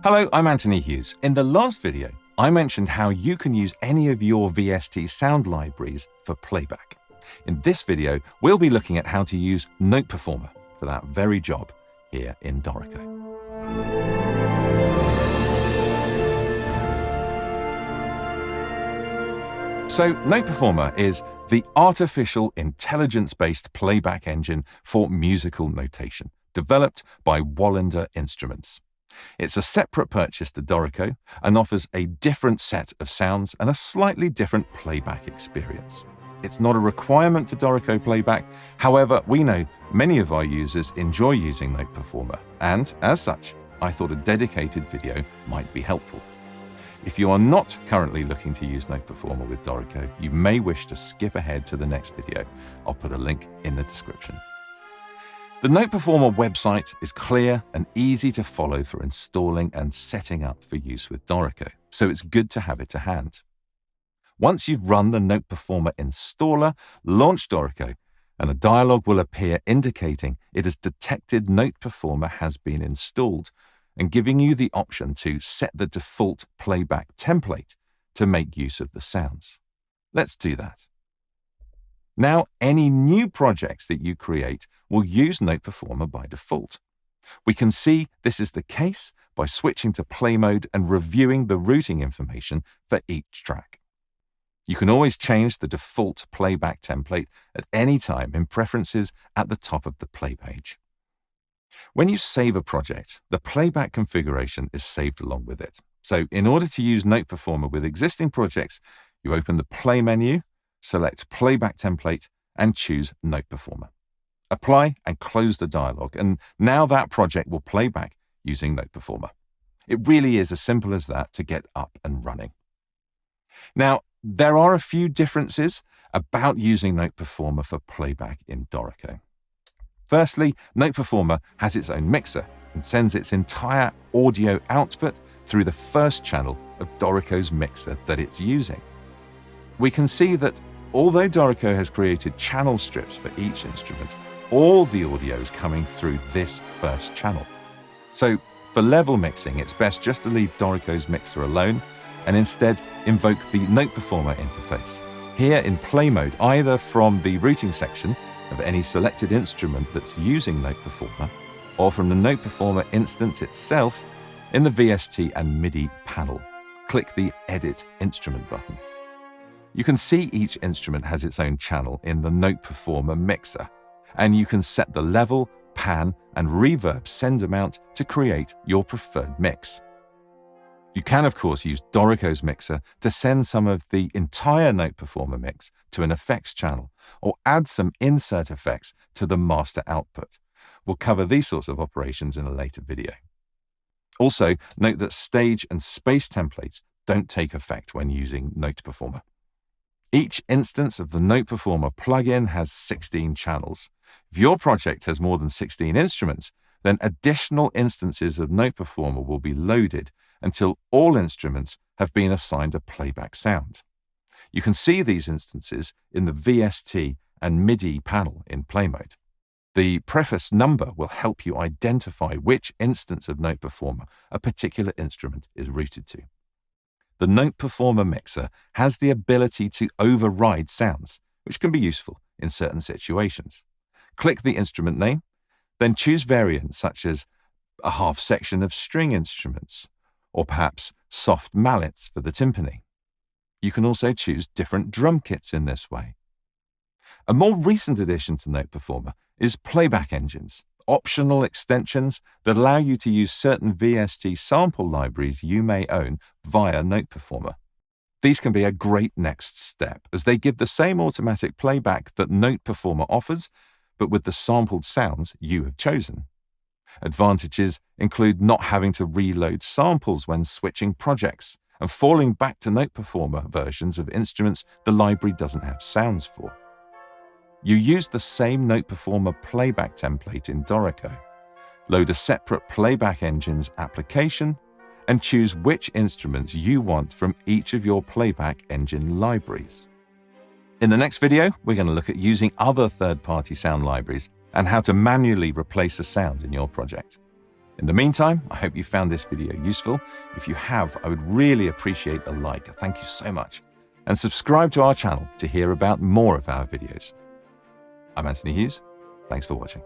Hello, I'm Anthony Hughes. In the last video, I mentioned how you can use any of your VST sound libraries for playback. In this video, we'll be looking at how to use NotePerformer for that very job here in Dorico. So NotePerformer is the artificial intelligence-based playback engine for musical notation, developed by Wallander Instruments. It's a separate purchase to Dorico and offers a different set of sounds and a slightly different playback experience. It's not a requirement for Dorico Playback. However, we know many of our users enjoy using NotePerformer, and as such, I thought a dedicated video might be helpful. If you are not currently looking to use NotePerformer with Dorico, you may wish to skip ahead to the next video. I'll put a link in the description. The NotePerformer website is clear and easy to follow for installing and setting up for use with Dorico, so it's good to have it to hand. Once you've run the NotePerformer installer, launch Dorico, and a dialog will appear indicating it has detected NotePerformer has been installed and giving you the option to set the default playback template to make use of the sounds. Let's do that. Now, any new projects that you create will use NotePerformer by default. We can see this is the case by switching to play mode and reviewing the routing information for each track. You can always change the default playback template at any time in Preferences at the top of the play page. When you save a project, the playback configuration is saved along with it. So in order to use NotePerformer with existing projects, you open the Play menu, select Playback Template, and choose NotePerformer. Apply and close the dialog, and now that project will play back using NotePerformer. It really is as simple as that to get up and running. Now, there are a few differences about using NotePerformer for playback in Dorico. Firstly, NotePerformer has its own mixer and sends its entire audio output through the first channel of Dorico's mixer that it's using. We can see that although Dorico has created channel strips for each instrument, all the audio is coming through this first channel. So for level mixing, it's best just to leave Dorico's mixer alone and instead invoke the NotePerformer interface. Here in play mode, either from the routing section of any selected instrument that's using NotePerformer, or from the NotePerformer instance itself in the VST and MIDI panel. Click the Edit Instrument button. You can see each instrument has its own channel in the NotePerformer mixer, and you can set the level, pan, and reverb send amount to create your preferred mix. You can, of course, use Dorico's mixer to send some of the entire NotePerformer mix to an effects channel, or add some insert effects to the master output. We'll cover these sorts of operations in a later video. Also, note that stage and space templates don't take effect when using NotePerformer. Each instance of the NotePerformer plugin has 16 channels. If your project has more than 16 instruments, then additional instances of NotePerformer will be loaded until all instruments have been assigned a playback sound. You can see these instances in the VST and MIDI panel in play mode. The preface number will help you identify which instance of NotePerformer a particular instrument is routed to. The NotePerformer mixer has the ability to override sounds, which can be useful in certain situations. Click the instrument name, then choose variants such as a half section of string instruments, or perhaps soft mallets for the timpani. You can also choose different drum kits in this way. A more recent addition to NotePerformer is playback engines, optional extensions that allow you to use certain VST sample libraries you may own via NotePerformer. These can be a great next step, as they give the same automatic playback that NotePerformer offers, but with the sampled sounds you have chosen. Advantages include not having to reload samples when switching projects, and falling back to NotePerformer versions of instruments the library doesn't have sounds for. You use the same NotePerformer playback template in Dorico, load a separate playback engines application, and choose which instruments you want from each of your playback engine libraries. In the next video, we're going to look at using other third-party sound libraries and how to manually replace a sound in your project. In the meantime, I hope you found this video useful. If you have, I would really appreciate a like. Thank you so much. And subscribe to our channel to hear about more of our videos. I'm Anthony Hughes. Thanks for watching.